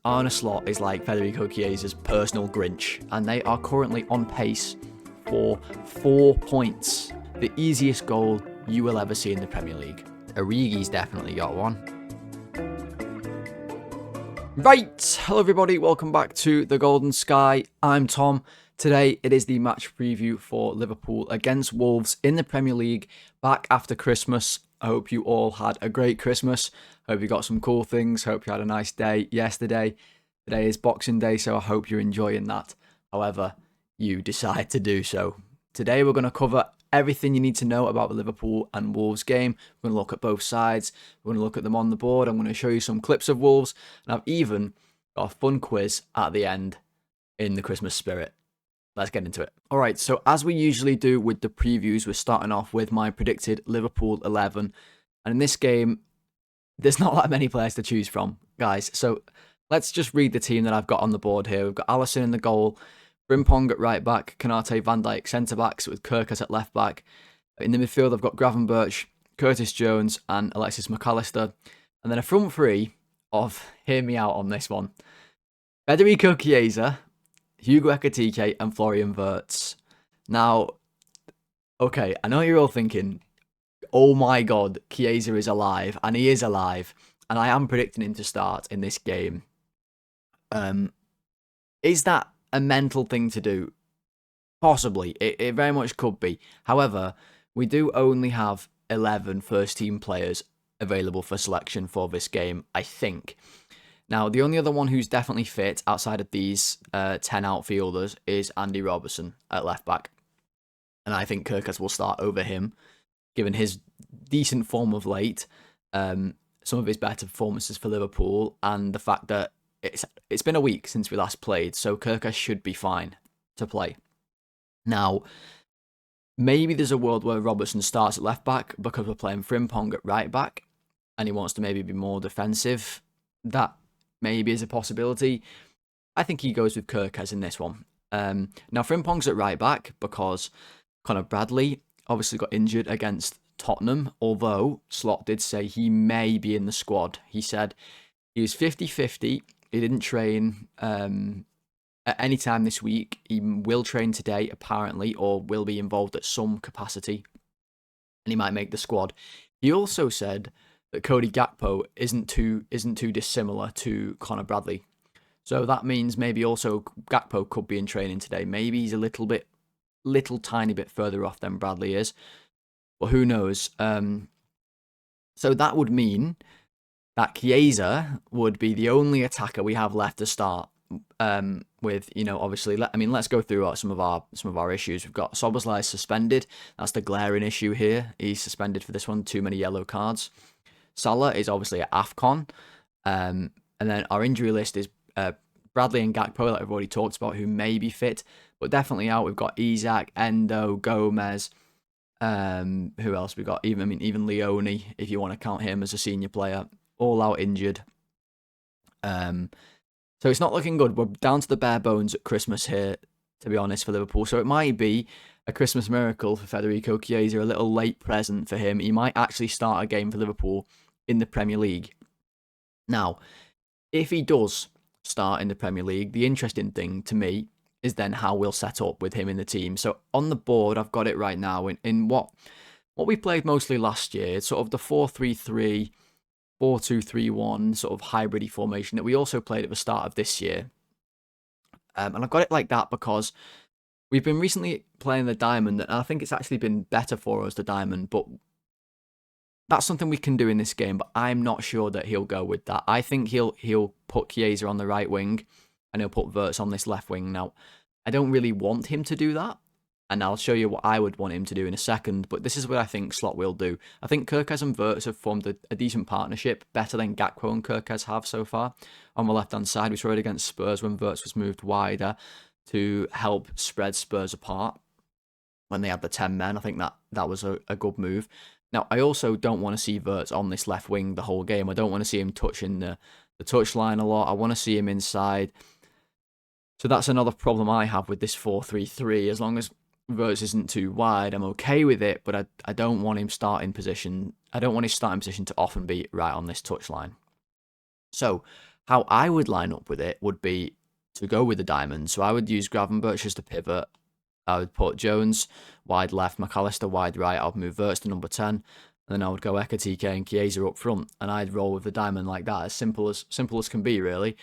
Arne Slot is like Federico Chiesa's personal Grinch, and they are currently on pace for 4 points. The easiest goal you will ever see in the Premier League. Origi's definitely got one. Right, hello everybody, welcome back to The Golden Sky. I'm Tom. Today it is the match preview for Liverpool against Wolves in the Premier League, back after Christmas. I hope you all had a great Christmas. Hope you got some cool things. Hope you had a nice day yesterday. Today is Boxing Day, so I hope you're enjoying that. However, you decide to do so. Today we're going to cover everything you need to know about the Liverpool and Wolves game. We're going to look at both sides. We're going to look at them on the board. I'm going to show you some clips of Wolves. And I've even got a fun quiz at the end in the Christmas spirit. Let's get into it. All right, so as we usually do with the previews, we're starting off with my predicted Liverpool 11. And in this game, there's not that many players to choose from, guys. So let's just read the team that I've got on the board here. We've got Alisson in the goal, Frimpong at right back, Konate, Van Dijk centre backs with Kirkus at left back. In the midfield, I've got Gravenberch, Curtis Jones, and Alexis McAllister. And then a front three of, hear me out on this one, Federico Chiesa, Hugo Ekitike, and Florian Wirtz. Now, okay, I know you're all thinking, oh my god, Chiesa is alive, and he is alive, and I am predicting him to start in this game. Is that a mental thing to do? Possibly, it very much could be. However, we do only have 11 first-team players available for selection for this game, I think. Now, the only other one who's definitely fit outside of these 10 outfielders is Andy Robertson at left back. And I think Kirkus will start over him, given his decent form of late, some of his better performances for Liverpool, and the fact that it's been a week since we last played, so Kirkus should be fine to play. Now, maybe there's a world where Robertson starts at left back because we're playing Frimpong at right back, and he wants to maybe be more defensive. That maybe is a possibility. I think he goes with Kirkus in this one. Now, Frimpong's at right back because Conor Bradley obviously got injured against Tottenham, although Slot did say he may be in the squad. He said he was 50-50. He didn't train at any time this week. He will train today, apparently, or will be involved at some capacity, and he might make the squad. He also said that Cody Gakpo isn't too dissimilar to Conor Bradley. So that means maybe also Gakpo could be in training today. Maybe he's a little tiny bit further off than Bradley is. But who knows? So that would mean that Chiesa would be the only attacker we have left to start with, obviously, let's go through some of our issues. We've got Szoboszlai suspended. That's the glaring issue here. He's suspended for this one. Too many yellow cards. Salah is obviously at AFCON. And then our injury list is Bradley and Gakpo, that I've already talked about, who may be fit, but definitely out. We've got Isak, Endo, Gomez. Who else we got? Even Leone, if you want to count him as a senior player, all out injured. So it's not looking good. We're down to the bare bones at Christmas here, to be honest, for Liverpool. So it might be a Christmas miracle for Federico Chiesa, a little late present for him. He might actually start a game for Liverpool in the Premier League. Now, if he does start in the Premier League, the interesting thing to me is then how we'll set up with him in the team. So on the board, I've got it right now in what we played mostly last year. It's sort of the 4-3-3, 4-2-3-1 sort of hybrid formation that we also played at the start of this year. And I've got it like that because we've been recently playing the Diamond, and I think it's actually been better for us, the Diamond, but that's something we can do in this game, but I'm not sure that he'll go with that. I think he'll put Chiesa on the right wing, and he'll put Wirtz on this left wing. Now, I don't really want him to do that, and I'll show you what I would want him to do in a second, but this is what I think Slot will do. I think Kirkus and Wirtz have formed a decent partnership, better than Gakpo and Kirkus have so far. On the left-hand side, we saw it against Spurs when Wirtz was moved wider to help spread Spurs apart when they had the 10 men. I think that was a good move. Now, I also don't want to see Wirtz on this left wing the whole game. I don't want to see him touching the touchline a lot. I want to see him inside. So that's another problem I have with this 4-3-3. As long as Wirtz isn't too wide, I'm okay with it, but I don't want him starting position. I don't want his starting position to often be right on this touchline. So, How I would line up with it would be to go with the diamond. So I would use Gravenberch as the pivot. I would put Jones wide left, McAllister wide right. I'd move Wirtz to number 10. And then I would go Ekitike and Chiesa up front. And I'd roll with the diamond like that, as simple as can be, really.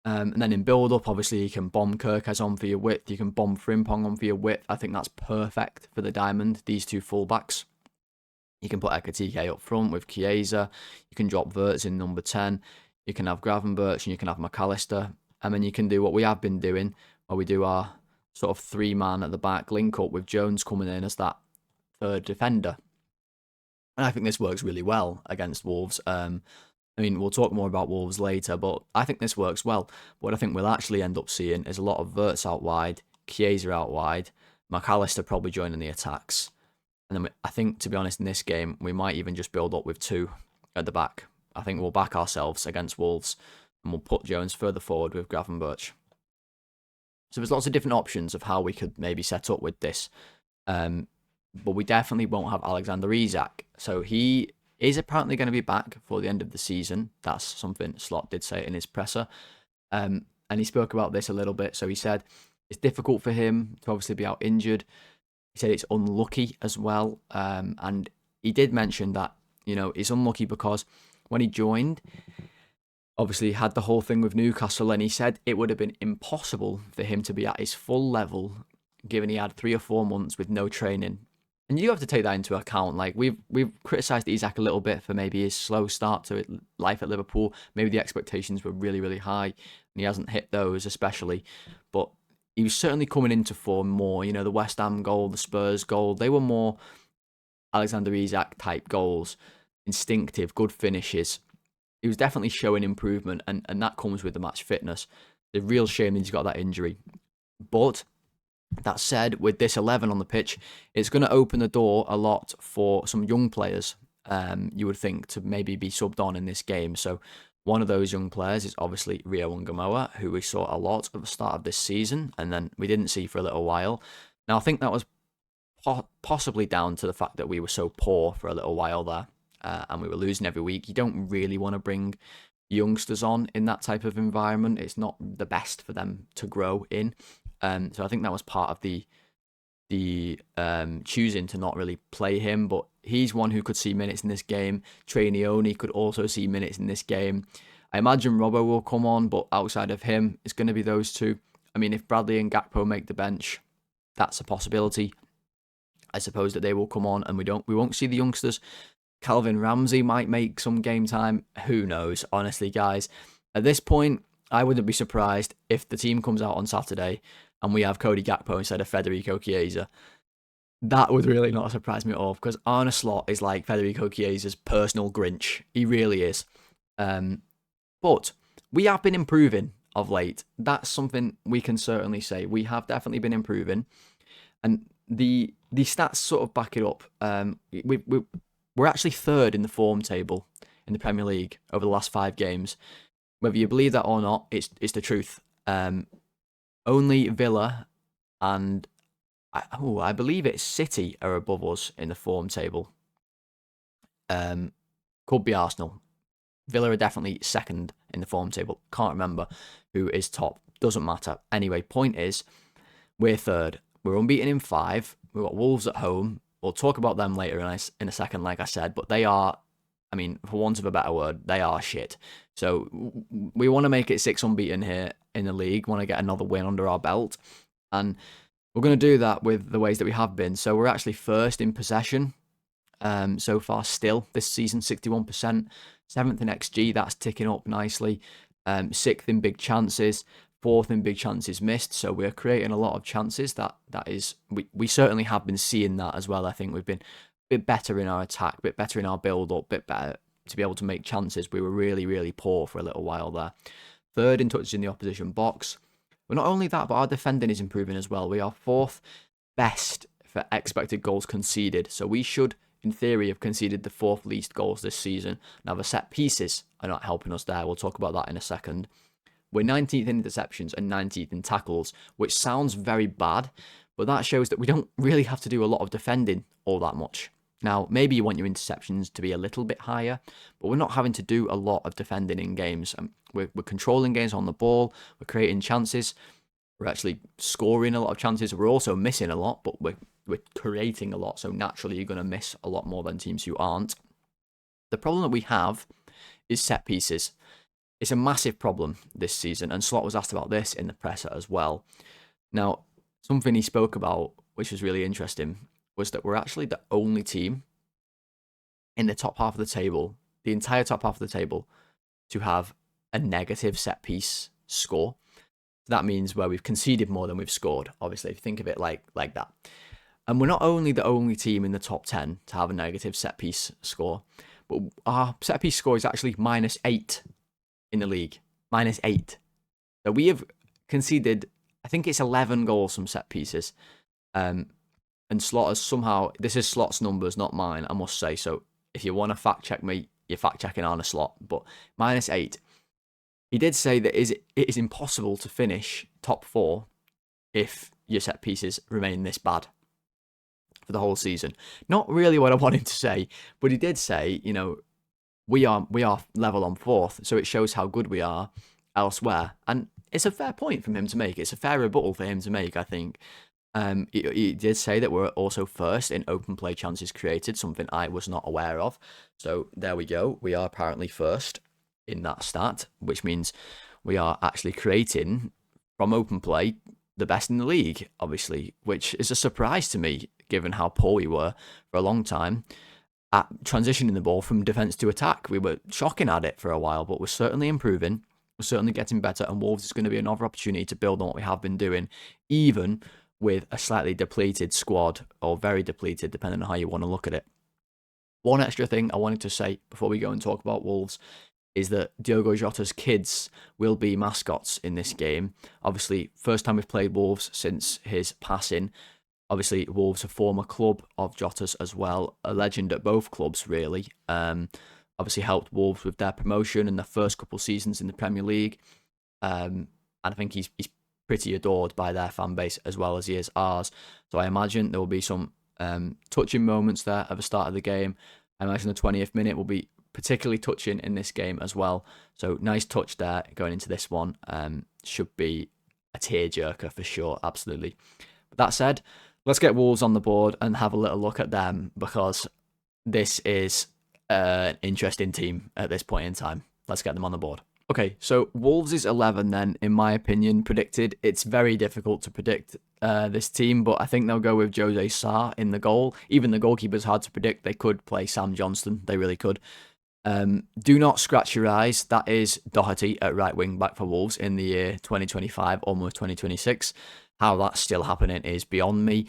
And then in build-up, obviously, you can bomb Kirkes on for your width. You can bomb Frimpong on for your width. I think that's perfect for the diamond, these two fullbacks. You can put Ekitike up front with Chiesa. You can drop Wirtz in number 10. You can have Gravenberch and you can have McAllister. And then you can do what we have been doing, where we do our sort of 3-man at the back link up with Jones coming in as that third defender. And I think this works really well against Wolves. I mean, we'll talk more about Wolves later, but I think this works well. What I think we'll actually end up seeing is a lot of Wirtz out wide, Chiesa out wide, McAllister probably joining the attacks. And then I think, to be honest, in this game, we might even just build up with 2 at the back. I think we'll back ourselves against Wolves, and we'll put Jones further forward with Gravenberch. So there's lots of different options of how we could maybe set up with this. But we definitely won't have Alexander Isak. So he is apparently going to be back for the end of the season. That's something Slot did say in his presser. And he spoke about this a little bit. So he said it's difficult for him to obviously be out injured. He said it's unlucky as well. And he did mention that, it's unlucky because when he joined, obviously he had the whole thing with Newcastle, and he said it would have been impossible for him to be at his full level, given he had 3 or 4 months with no training. And you have to take that into account. Like, we've criticised Isak a little bit for maybe his slow start to life at Liverpool. Maybe the expectations were really, really high, and he hasn't hit those especially. But he was certainly coming into form more. The West Ham goal, the Spurs goal, they were more Alexander Isak type goals. Instinctive, good finishes. He was definitely showing improvement, and that comes with the match fitness. The real shame that he's got that injury. But that said, with this 11 on the pitch, it's going to open the door a lot for some young players, you would think, to maybe be subbed on in this game. So one of those young players is obviously Rio Ngamoa, who we saw a lot at the start of this season, and then we didn't see for a little while. Now, I think that was possibly down to the fact that we were so poor for a little while there, and we were losing every week. You don't really want to bring youngsters on in that type of environment. It's not the best for them to grow in. So I think that was part of the choosing to not really play him, but he's one who could see minutes in this game. Trainioni could also see minutes in this game. I imagine Robbo will come on, but outside of him, it's going to be those two. I mean, if Bradley and Gakpo make the bench, that's a possibility. I suppose that they will come on, and we won't see the youngsters. Calvin Ramsey might make some game time. Who knows? Honestly, guys, at this point, I wouldn't be surprised if the team comes out on Saturday and we have Cody Gakpo instead of Federico Chiesa. That would really not surprise me at all, because Arne Slot is like Federico Chiesa's personal Grinch. He really is. But we have been improving of late. That's something we can certainly say. We have definitely been improving. And the stats sort of back it up. We're actually 3rd in the form table in the Premier League over the last 5 games. Whether you believe that or not, it's the truth. Only Villa and I believe it's City are above us in the form table. Could be Arsenal. Villa are definitely 2nd in the form table. Can't remember who is top. Doesn't matter. Anyway, point is, we're 3rd. We're unbeaten in 5. We've got Wolves at home. We'll talk about them later in a second, like I said. But they are, I mean, for want of a better word, they are shit. So we want to make it 6 unbeaten here in the league. Want to get another win under our belt. And we're going to do that with the ways that we have been. So we're actually 1st in possession so far still this season, 61%. 7th in XG, that's ticking up nicely. 6th in big chances. 4th in big chances missed. So we're creating a lot of chances. That is, we certainly have been seeing that as well. I think we've been a bit better in our attack, a bit better in our build-up, a bit better to be able to make chances. We were really, really poor for a little while there. 3rd in touches in the opposition box. But not only that, but our defending is improving as well. We are 4th best for expected goals conceded. So we should, in theory, have conceded the 4th least goals this season. Now, the set pieces are not helping us there. We'll talk about that in a second. We're 19th in interceptions and 19th in tackles, which sounds very bad, but that shows that we don't really have to do a lot of defending all that much. Now, maybe you want your interceptions to be a little bit higher, but we're not having to do a lot of defending in games. We're controlling games on the ball, we're creating chances, we're actually scoring a lot of chances. We're also missing a lot, but we're creating a lot, so naturally you're going to miss a lot more than teams who aren't. The problem that we have is set pieces. It's a massive problem this season, and Slot was asked about this in the presser as well. Now, something he spoke about, which was really interesting, was that we're actually the only team in the top half of the table, the entire top half of the table, to have a negative set piece score. That means where we've conceded more than we've scored, obviously, if you think of it like that. And we're not only the only team in the top 10 to have a negative set piece score, but our set piece score is actually -8 in the league. -8. So we have conceded, I think it's 11 goals from set pieces. And Slot has somehow, this is Slot's numbers, not mine, I must say. So if you want to fact check me, you're fact checking on a Slot. But -8. He did say that it is impossible to finish top 4 if your set pieces remain this bad for the whole season. Not really what I wanted to say, but he did say, you know, we are level on 4th, so it shows how good we are elsewhere. And it's a fair point from him to make. It's a fair rebuttal for him to make, I think. He did say that we're also first in open play chances created, something I was not aware of. So there we go. We are apparently first in that stat, which means we are actually creating from open play the best in the league, obviously, which is a surprise to me, given how poor we were for a long time at transitioning the ball from defence to attack. We were shocking at it for a while, but we're certainly improving. We're certainly getting better, and Wolves is going to be another opportunity to build on what we have been doing, even with a slightly depleted squad, or very depleted, depending on how you want to look at it. One extra thing I wanted to say before we go and talk about Wolves is that Diogo Jota's kids will be mascots in this game. Obviously, first time we've played Wolves since his passing. Obviously, Wolves a former club of Jota's as well, a legend at both clubs, really. Obviously helped Wolves with their promotion in the first couple seasons in the Premier League. And I think he's pretty adored by their fan base as well as he is ours. So I imagine there will be some touching moments there at the start of the game. I imagine the 20th minute will be particularly touching in this game as well. So nice touch there going into this one. Should be a tearjerker for sure, absolutely. But that said, let's get Wolves on the board and have a little look at them, because this is an interesting team at this point in time. Let's get them on the board. Okay, so Wolves' 11 then, in my opinion, predicted. It's very difficult to predict this team, but I think they'll go with Jose Sarr in the goal. Even the goalkeeper's hard to predict. They could play Sam Johnston. They really could. Do not scratch your eyes. That is Doherty at right wing back for Wolves in the year 2025, almost 2026. How that's still happening is beyond me.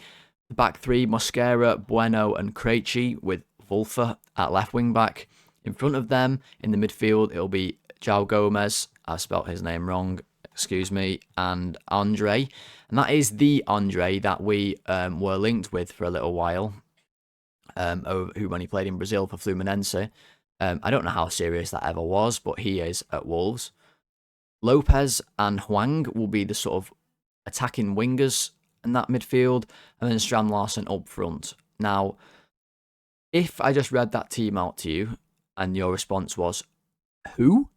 The back three, Mosquera, Bueno and Krejci, with Wolfer at left wing back. In front of them, in the midfield, it'll be João Gomez, I've spelt his name wrong, excuse me, and Andre. And that is the Andre that we were linked with for a little while, who when he played in Brazil for Fluminense. I don't know how serious that ever was, but he is at Wolves. Lopez and Hwang will be the sort of attacking wingers in that midfield, and then Strand Larsen up front. Now, if I just read that team out to you, and your response was, who?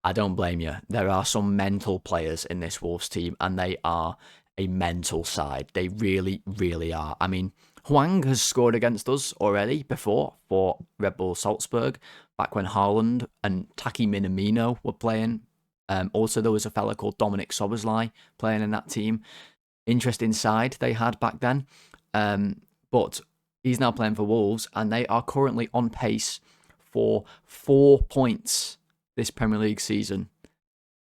I don't blame you. There are some mental players in this Wolves team, and they are a mental side. They really, really are. I mean, Hwang has scored against us already before for Red Bull Salzburg, back when Haaland and Taki Minamino were playing. Also, there was a fella called Dominic Soboslai playing in that team. Interesting side they had back then. But he's now playing for Wolves, and they are currently on pace for 4 points this Premier League season.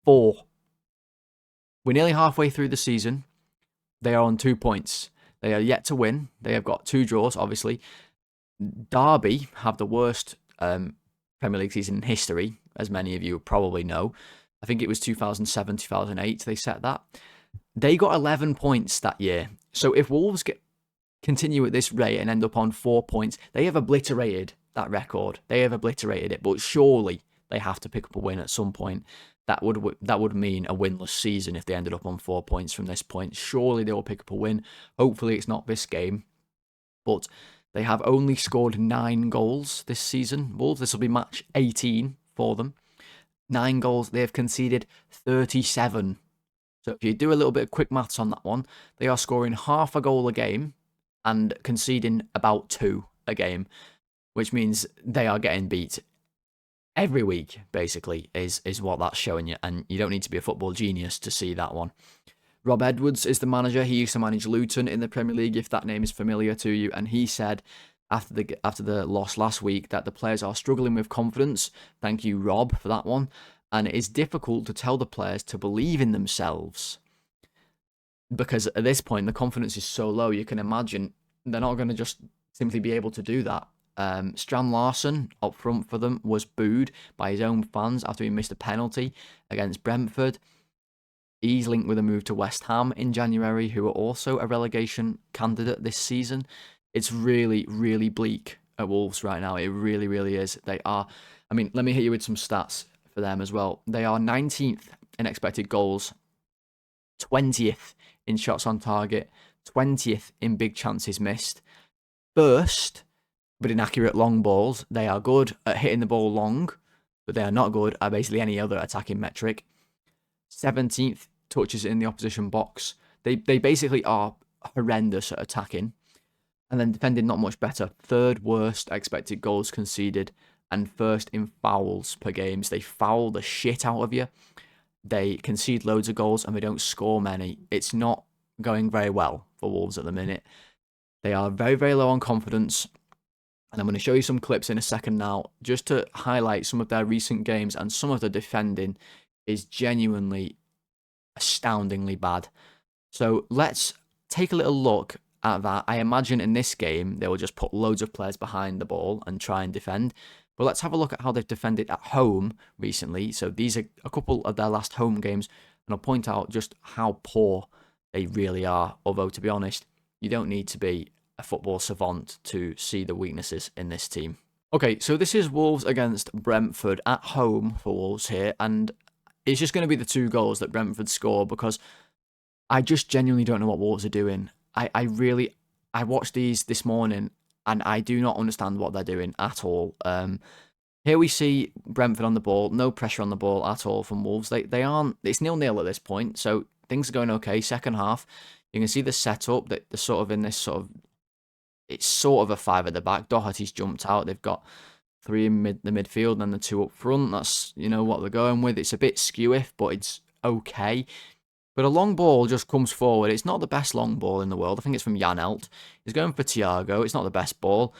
4. We're nearly halfway through the season. They are on 2 points. They are yet to win. They have got 2 draws, obviously. Derby have the worst Premier League season in history, as many of you probably know. I think it was 2007, 2008 they set that. They got 11 points that year. So if Wolves continue at this rate and end up on 4 points, they have obliterated that record. They have obliterated it, but surely they have to pick up a win at some point. That would mean a winless season if they ended up on 4 points from this point. Surely they will pick up a win. Hopefully it's not this game. But They have only scored 9 goals this season. Wolves, this will be match 18 for them. 9 goals. They have conceded 37. So if you do a little bit of quick maths on that one, they are scoring half a goal a game and conceding about 2 a game, which means they are getting beat every week, basically, is what that's showing you. And you don't need to be a football genius to see that one. Rob Edwards is the manager. He used to manage Luton in the Premier League, if that name is familiar to you. And he said after the loss last week that the players are struggling with confidence. Thank you, Rob, for that one. And it is difficult to tell the players to believe in themselves. Because at this point, the confidence is so low, you can imagine they're not going to just simply be able to do that. Strand Larsen up front for them was booed by his own fans after he missed a penalty against Brentford. He's linked with a move to West Ham in January, who are also a relegation candidate this season. It's really, really bleak at Wolves right now. It really, really is. They are, I mean, let me hit you with some stats for them as well. They are 19th in expected goals, 20th in shots on target, 20th in big chances missed. First, but inaccurate long balls. They are good at hitting the ball long, but they are not good at basically any other attacking metric. 17th touches in the opposition box. They basically are horrendous at attacking. And then defending not much better. 3rd worst expected goals conceded and 1st in fouls per games. They foul the shit out of you. They concede loads of goals and they don't score many. It's not going very well for Wolves at the minute. They are very, very low on confidence. And I'm going to show you some clips in a second now, just to highlight some of their recent games, and some of the defending is genuinely astoundingly bad. So let's take a little look at that. I imagine in this game, they will just put loads of players behind the ball and try and defend. But let's have a look at how they've defended at home recently. So these are a couple of their last home games, and I'll point out just how poor they really are. Although, to be honest, you don't need to be a football savant to see the weaknesses in this team. Okay, so this is Wolves against Brentford at home for Wolves here, and it's just going to be the 2 goals that Brentford score, because I just genuinely don't know what Wolves are doing. I watched these this morning and I do not understand what they're doing at all. Here we see Brentford on the ball, no pressure on the ball at all from Wolves. They aren't. It's 0-0 at this point, so things are going okay. Second half, you can see the setup that they're sort of in this sort of. It's sort of a 5 at the back. Doherty's jumped out. They've got 3 in the midfield and then the 2 up front. That's, what they're going with. It's a bit skew-if, but it's okay. But a long ball just comes forward. It's not the best long ball in the world. I think it's from Jan Elt. He's going for Thiago. It's not the best ball.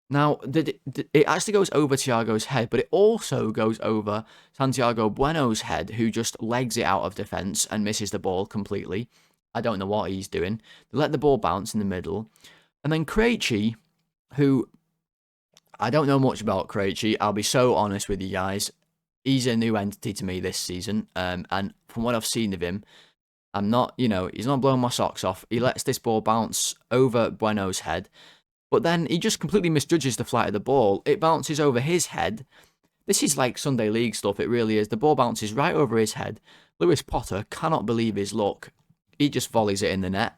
Now, it actually goes over Thiago's head, but it also goes over Santiago Bueno's head, who just legs it out of defence and misses the ball completely. I don't know what he's doing. They let the ball bounce in the middle. And then Krejci, who I don't know much about Krejci. I'll be so honest with you guys. He's a new entity to me this season. And from what I've seen of him, I'm not, he's not blowing my socks off. He lets this ball bounce over Bueno's head. But then he just completely misjudges the flight of the ball. It bounces over his head. This is like Sunday League stuff. It really is. The ball bounces right over his head. Lewis Potter cannot believe his luck. He just volleys it in the net.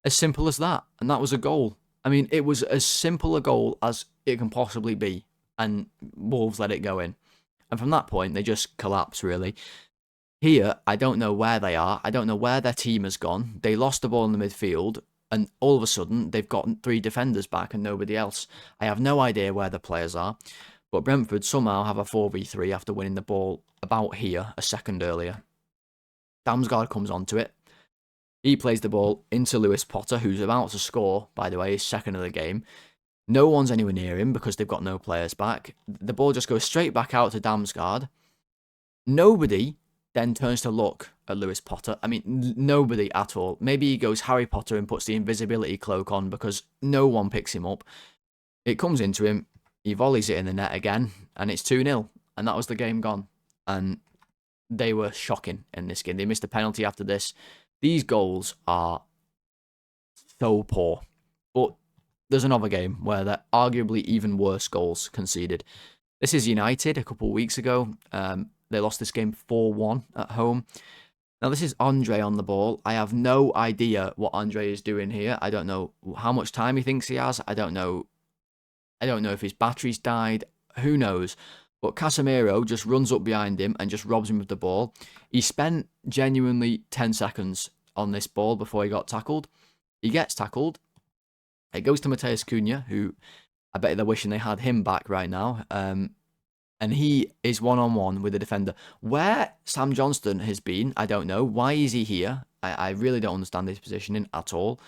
As simple as that. And that was a goal. I mean, it was as simple a goal as it can possibly be. And Wolves let it go in. And from that point, they just collapse, really. Here, I don't know where they are. I don't know where their team has gone. They lost the ball in the midfield. And all of a sudden, they've got 3 defenders back and nobody else. I have no idea where the players are. But Brentford somehow have a 4v3 after winning the ball about here a second earlier. Damsgaard comes onto it. He plays the ball into Lewis Potter, who's about to score, by the way, his second of the game. No one's anywhere near him because they've got no players back. The ball just goes straight back out to Damsgaard. Nobody then turns to look at Lewis Potter. I mean, nobody at all. Maybe he goes Harry Potter and puts the invisibility cloak on because no one picks him up. It comes into him. He volleys it in the net again, and it's 2-0. And that was the game gone. And they were shocking in this game. They missed a penalty after this. These goals are so poor. But there's another game where they're arguably even worse goals conceded. This is United a couple of weeks ago. They lost this game 4-1 at home. Now, this is Andre on the ball. I have no idea what Andre is doing here. I don't know how much time he thinks he has. I don't know I don't know if his battery's died. Who knows? But Casemiro just runs up behind him and just robs him with the ball. He spent genuinely 10 seconds on this ball before he got tackled. He gets tackled. It goes to Matheus Cunha, who I bet they're wishing they had him back right now. And he is one-on-one with the defender. Where Sam Johnston has been, I don't know. Why is he here? I really don't understand his positioning at all.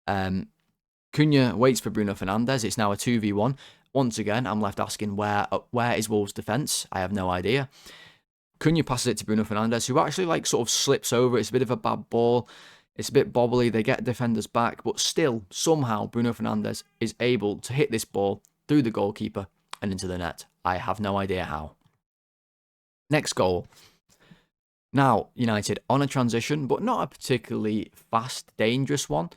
Cunha waits for Bruno Fernandes. It's now a 2v1. Once again, I'm left asking where is Wolves' defence? I have no idea. Cunha passes it to Bruno Fernandes, who actually like sort of slips over. It's a bit of a bad ball. It's a bit bobbly. They get defenders back, but still, somehow, Bruno Fernandes is able to hit this ball through the goalkeeper and into the net. I have no idea how. Next goal. Now, United on a transition, but not a particularly fast, dangerous one.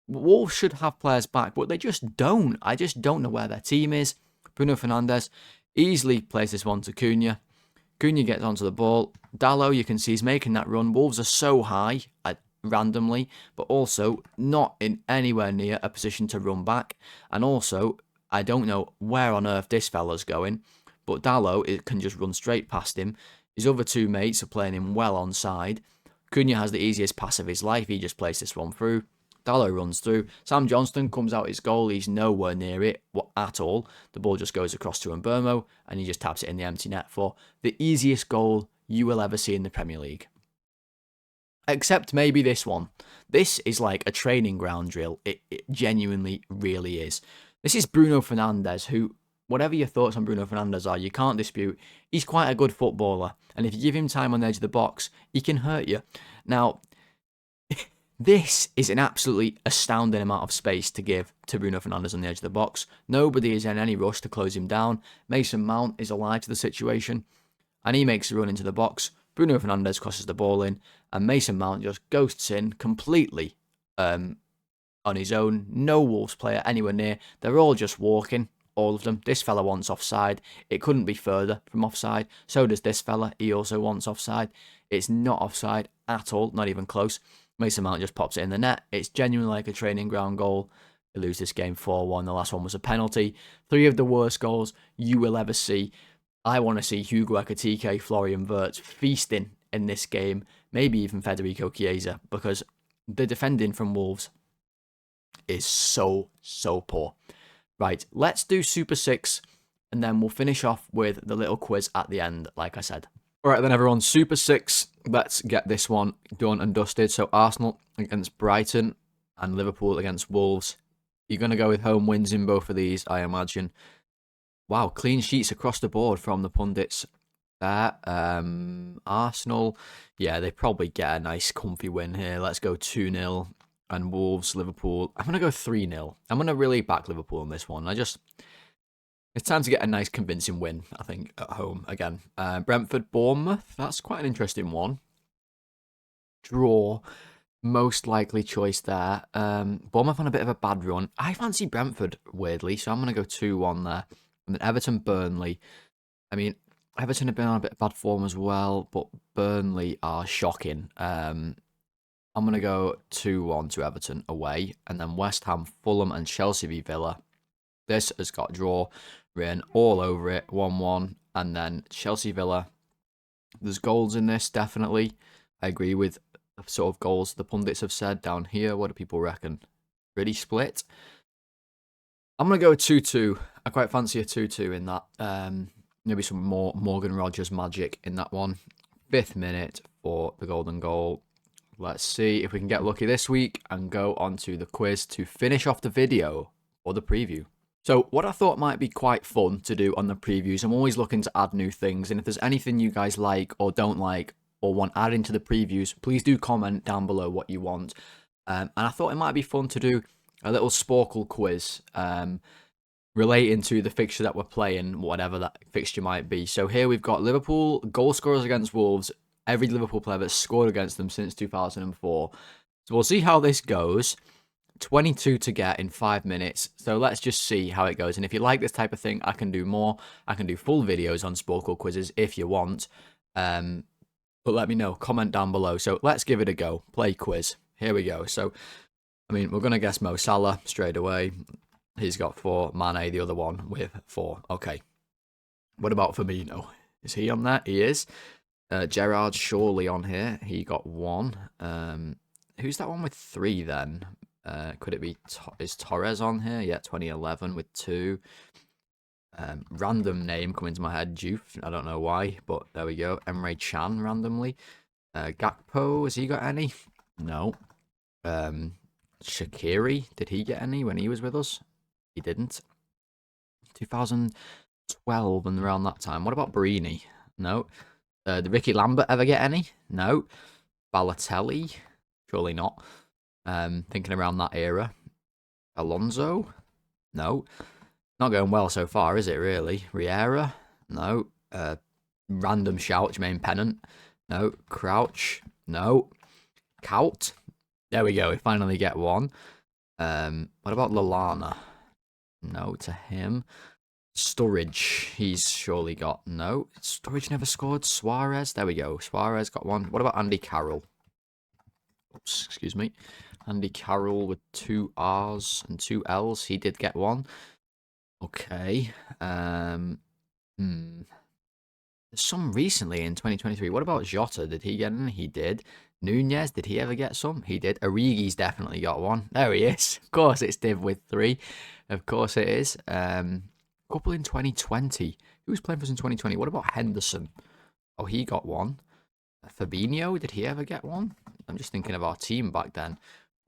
Wolves should have players back, but they just don't. I just don't know where their team is. Bruno Fernandes easily plays this one to Cunha. Cunha gets onto the ball. Dalot, you can see, he's making that run. Wolves are so high randomly, but also not in anywhere near a position to run back. And also, I don't know where on earth this fella's going, but Dalot can just run straight past him. His other two mates are playing him well onside. Cunha has the easiest pass of his life. He just plays this one through. Dalot runs through. Sam Johnston comes out his goal. He's nowhere near it at all. The ball just goes across to Mbeumo, and he just taps it in the empty net for the easiest goal you will ever see in the Premier League. Except maybe this one. This is like a training ground drill. It genuinely really is. This is Bruno Fernandes, who, whatever your thoughts on Bruno Fernandes are, you can't dispute. He's quite a good footballer. And if you give him time on the edge of the box, he can hurt you. Now, this is an absolutely astounding amount of space to give to Bruno Fernandes on the edge of the box. Nobody is in any rush to close him down. Mason Mount is alive to the situation, and he makes a run into the box. Bruno Fernandes crosses the ball in, and Mason Mount just ghosts in completely on his own. No Wolves player anywhere near. They're all just walking, all of them. This fella wants offside. It couldn't be further from offside. So does this fella. He also wants offside. It's not offside at all, not even close. Mason Mount just pops it in the net. It's genuinely like a training ground goal. They lose this game 4-1. The last one was a penalty. 3 of the worst goals you will ever see. I want to see Hugo Ekitike, Florian Wirtz feasting in this game. Maybe even Federico Chiesa, because the defending from Wolves is so poor. Right, let's do Super 6, and then we'll finish off with the little quiz at the end, like I said. Alright then everyone, Super 6, let's get this one done and dusted. So Arsenal against Brighton and Liverpool against Wolves. You're going to go with home wins in both of these, I imagine. Wow, clean sheets across the board from the pundits there. Arsenal, yeah, they probably get a nice comfy win here. Let's go 2-0. And Wolves, Liverpool, I'm going to go 3-0. I'm going to really back Liverpool on this one. It's time to get a nice convincing win, I think, at home again. Brentford, Bournemouth, that's quite an interesting one. Draw, most likely choice there. Bournemouth on a bit of a bad run. I fancy Brentford, weirdly, so I'm going to go 2-1 there. And then Everton, Burnley. I mean, Everton have been on a bit of bad form as well, but Burnley are shocking. I'm going to go 2-1 to Everton away. And then West Ham, Fulham and Chelsea v Villa. This has got draw written all over it, 1-1. And then Chelsea Villa. There's goals in this, definitely. I agree with the sort of goals the pundits have said down here. What do people reckon? Pretty split. I'm going to go 2-2. I quite fancy a 2-2 in that. Maybe some more Morgan Rogers magic in that one. 5th minute for the golden goal. Let's see if we can get lucky this week and go on to the quiz to finish off the video or the preview. So what I thought might be quite fun to do on the previews, I'm always looking to add new things, and if there's anything you guys like or don't like or want adding to the previews, please do comment down below what you want. And I thought it might be fun to do a little Sporcle quiz relating to the fixture that we're playing, whatever that fixture might be. So here we've got Liverpool goal scorers against Wolves, every Liverpool player that's scored against them since 2004. So we'll see how this goes. 22 to get in 5 minutes. So let's just see how it goes. And if you like this type of thing, I can do more. I can do full videos on Sporcle quizzes if you want. But let me know. Comment down below. So let's give it a go. Play quiz. Here we go. So, I mean, we're going to guess Mo Salah straight away. He's got 4. Mane, the other one, with 4. Okay. What about Firmino? Is he on there? He is. Gerrard's surely on here. He got 1. Who's that one with 3 then? Could it be... Is Torres on here? Yeah, 2011 with 2. Random name coming to my head. Juve. I don't know why, but there we go. Emre Can randomly. Gakpo, has he got any? No. Shaqiri, did he get any when he was with us? He didn't. 2012 and around that time. What about Barini? No. Did Ricky Lambert ever get any? No. Balotelli? Surely not. Thinking around that era. Alonso? No. Not going well so far, is it really? Riera? No. Random shout, Jermaine Pennant? No. Crouch? No. Kaut? There we go, we finally get 1. What about Lallana? No to him. Sturridge, he's surely got... No. Sturridge never scored. Suarez? There we go. Suarez got 1. What about Andy Carroll? Oops, excuse me. Andy Carroll with 2 R's and 2 L's. He did get 1. Okay. There's some recently in 2023. What about Jota? Did he get any? He did. Nunez, did he ever get some? He did. Origi's definitely got 1. There he is. Of course, it's Div with 3. Of course it is. Couple in 2020. Who was playing for us in 2020? What about Henderson? Oh, he got 1. Fabinho, did he ever get 1? I'm just thinking of our team back then.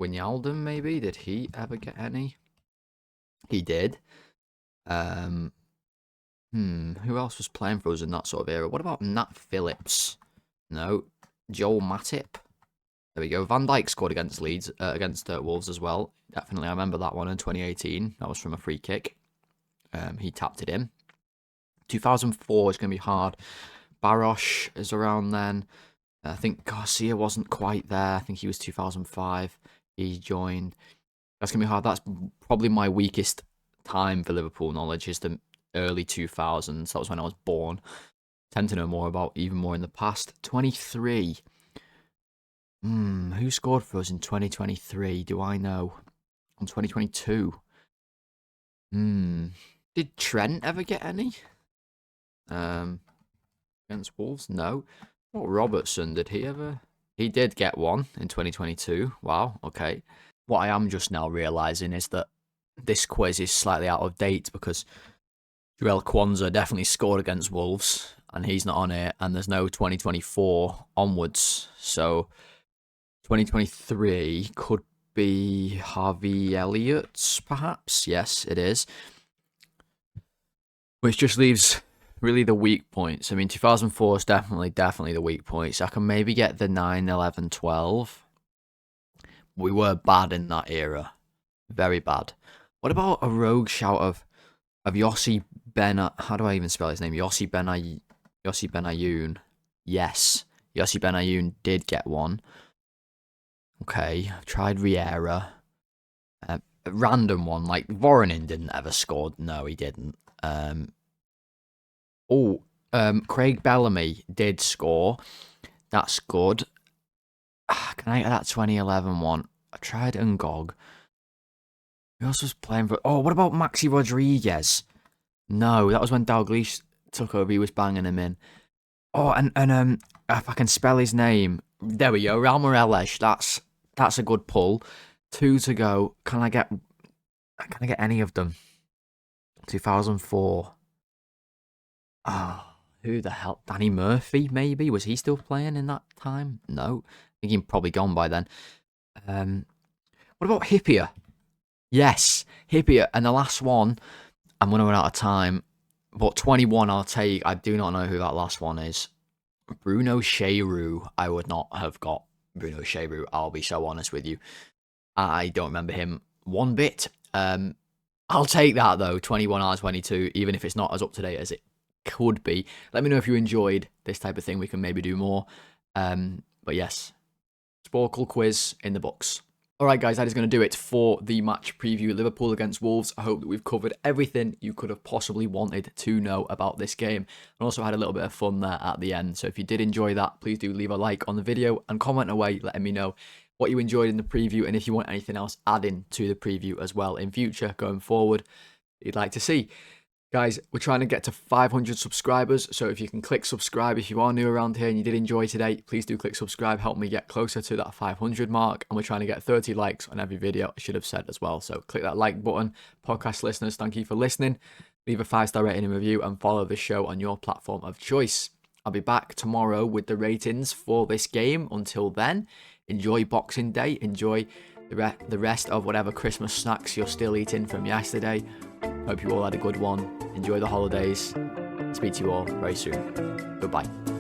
Wijnaldum, maybe? Did he ever get any? He did. Who else was playing for us in that sort of era? What about Nat Phillips? No. Joel Matip. There we go. Van Dijk scored against Leeds, against Wolves as well. Definitely, I remember that one in 2018. That was from a free kick. He tapped it in. 2004 is going to be hard. Barosh is around then. I think Garcia wasn't quite there. I think he was 2005. He joined. That's going to be hard. That's probably my weakest time for Liverpool knowledge, is the early 2000s. That was when I was born. Tend to know more about even more in the past. 23. Who scored for us in 2023? Do I know? On 2022. Did Trent ever get any? Against Wolves? No. What Robertson, did he ever? He did get 1 in 2022. Wow, okay. What I am just now realising is that this quiz is slightly out of date because Joel Kwanzaa definitely scored against Wolves and he's not on it, and there's no 2024 onwards. So 2023 could be Harvey Elliott, perhaps. Yes, it is. Which just leaves really the weak points. I mean, 2004 is definitely the weak points. I can maybe get the 9, 11, 12. We were bad in that era. Very bad. What about a rogue shout of Yossi Ben... How do I even spell his name? Yossi Benayoun. Yes. Yossi Benayoun did get 1. Okay. I've tried Riera. A random one. Like, Voronin didn't ever score. No, he didn't. Craig Bellamy did score. That's good. Can I get that 2011 one? I tried Ngog. Who else was playing for... Oh, what about Maxi Rodriguez? No, that was when Dalglish took over. He was banging him in. Oh, and if I can spell his name. There we go. Raul Morelos. That's a good pull. 2 to go. Can I get any of them? 2004. Oh, who the hell? Danny Murphy, maybe? Was he still playing in that time? No. I think he'd probably gone by then. What about Hippier? Yes, Hippier. And the last one, I'm going to run out of time. But 21 I'll take. I do not know who that last one is. Bruno Cheyrou. I would not have got Bruno Cheyrou. I'll be so honest with you. I don't remember him one bit. I'll take that though. 21 out of 22, even if it's not as up to date as it could be. Let me know if you enjoyed this type of thing. We can maybe do more. But yes, Sporcle Quiz in the books. Alright guys, that is going to do it for the match preview, Liverpool against Wolves. I hope that we've covered everything you could have possibly wanted to know about this game. And also had a little bit of fun there at the end. So if you did enjoy that, please do leave a like on the video and comment away letting me know what you enjoyed in the preview, and if you want anything else adding to the preview as well in future going forward you'd like to see. Guys, we're trying to get to 500 subscribers, so if you can click subscribe, if you are new around here and you did enjoy today, please do click subscribe, help me get closer to that 500 mark, and we're trying to get 30 likes on every video, I should have said as well, so click that like button. Podcast listeners, thank you for listening. Leave a 5-star rating and review, and follow the show on your platform of choice. I'll be back tomorrow with the ratings for this game. Until then, enjoy Boxing Day, enjoy the rest of whatever Christmas snacks you're still eating from yesterday. Hope you all had a good one. Enjoy the holidays. Speak to you all very soon. Goodbye.